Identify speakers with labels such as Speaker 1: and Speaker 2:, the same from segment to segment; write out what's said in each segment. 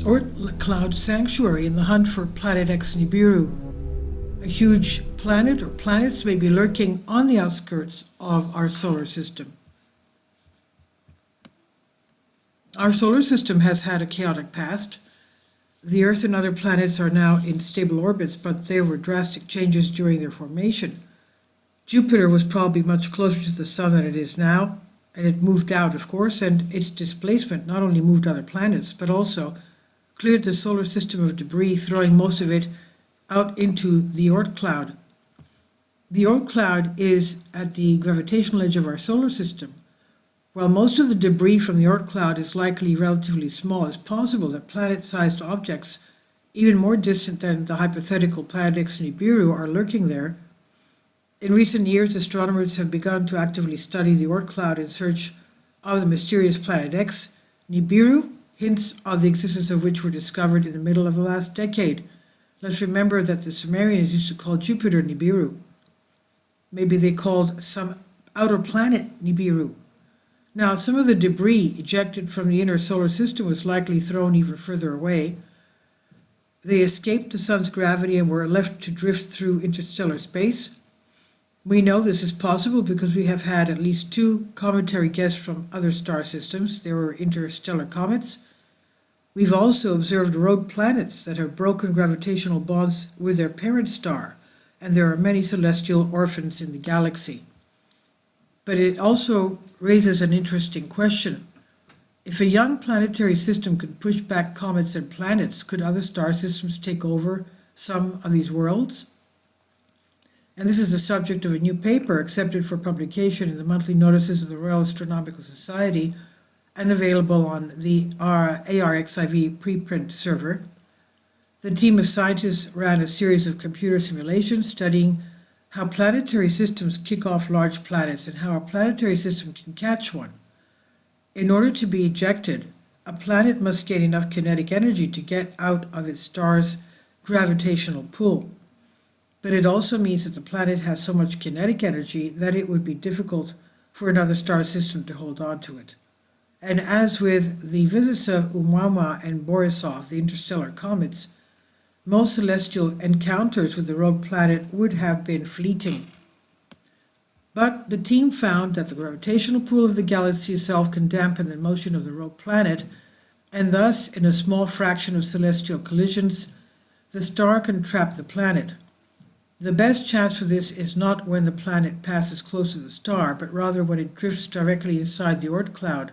Speaker 1: Oort cloud sanctuary in the hunt for planet X Nibiru. A huge planet or planets may be lurking on the outskirts of our solar system. Our solar system has had a chaotic past. The Earth and other planets are now in stable orbits, but there were drastic changes during their formation. Jupiter was probably much closer to the Sun than it is now, and it moved out, of course, and its displacement not only moved other planets, but also cleared the solar system of debris, throwing most of it out into the Oort cloud. The Oort cloud is at the gravitational edge of our solar system. While most of the debris from the Oort cloud is likely relatively small, it's possible that planet-sized objects, even more distant than the hypothetical planet X Nibiru, are lurking there. In recent years, astronomers have begun to actively study the Oort cloud in search of the mysterious planet X Nibiru, hints of the existence of which were discovered in the middle of the last decade. Let's remember that the Sumerians used to call Jupiter Nibiru. Maybe they called some outer planet Nibiru. Now, some of the debris ejected from the inner solar system was likely thrown even further away. They escaped the sun's gravity and were left to drift through interstellar space. We know this is possible because we have had at least 2 cometary guests from other star systems. There were interstellar comets. We've also observed rogue planets that have broken gravitational bonds with their parent star, and there are many celestial orphans in the galaxy. But it also raises an interesting question. If a young planetary system could push back comets and planets, could other star systems take over some of these worlds? And this is the subject of a new paper accepted for publication in the monthly notices of the Royal Astronomical Society and available on the ARXIV preprint server. The team of scientists ran a series of computer simulations studying how planetary systems kick off large planets and how a planetary system can catch one. In order to be ejected, a planet must gain enough kinetic energy to get out of its star's gravitational pull. But it also means that the planet has so much kinetic energy that it would be difficult for another star system to hold on to it. And as with the visits of Oumuamua and Borisov, the interstellar comets, most celestial encounters with the rogue planet would have been fleeting. But the team found that the gravitational pull of the galaxy itself can dampen the motion of the rogue planet, and thus, in a small fraction of celestial collisions, the star can trap the planet. The best chance for this is not when the planet passes close to the star, but rather when it drifts directly inside the Oort cloud.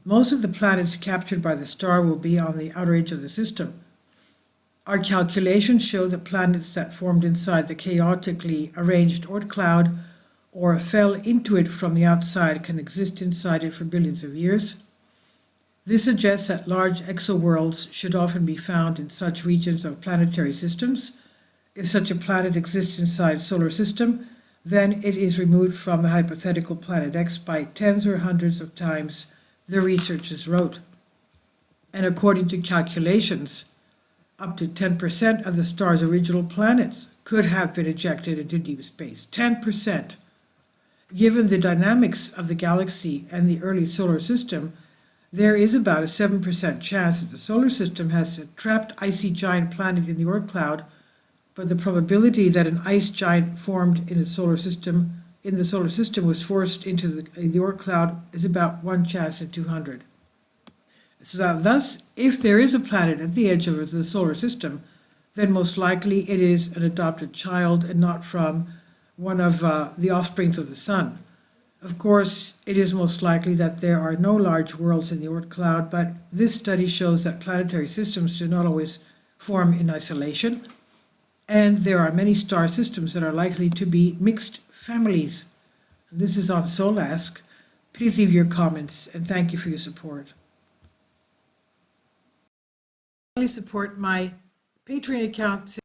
Speaker 1: Most of the planets captured by the star will be on the outer edge of the system. Our calculations show that planets that formed inside the chaotically arranged Oort cloud or fell into it from the outside can exist inside it for billions of years. This suggests that large exoworlds should often be found in such regions of planetary systems. If such a planet exists inside a solar system, then it is removed from the hypothetical planet X by tens or hundreds of times, the researchers wrote. And according to calculations, up to 10% of the star's original planets could have been ejected into deep space. 10%. Given the dynamics of the galaxy and the early solar system, there is about a 7% chance that the solar system has a trapped icy giant planet in the Oort cloud, but the probability that an ice giant formed in the solar system was forced into the Oort cloud is about 1 chance in 200. So thus, if there is a planet at the edge of the solar system, then most likely it is an adopted child and not from one of the offsprings of the sun. Of course, it is most likely that there are no large worlds in the Oort cloud, but this study shows that planetary systems do not always form in isolation, and there are many star systems that are likely to be mixed families. And this is on Solask. Please leave your comments, and thank you for your support. Support my Patreon account.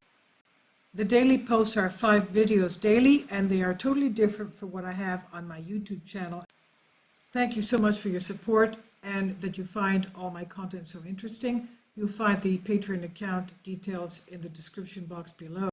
Speaker 1: The daily posts are 5 videos daily, and they are totally different from what I have on my YouTube channel. Thank you so much for your support and that you find all my content so interesting. You'll find the Patreon account details in the description box below.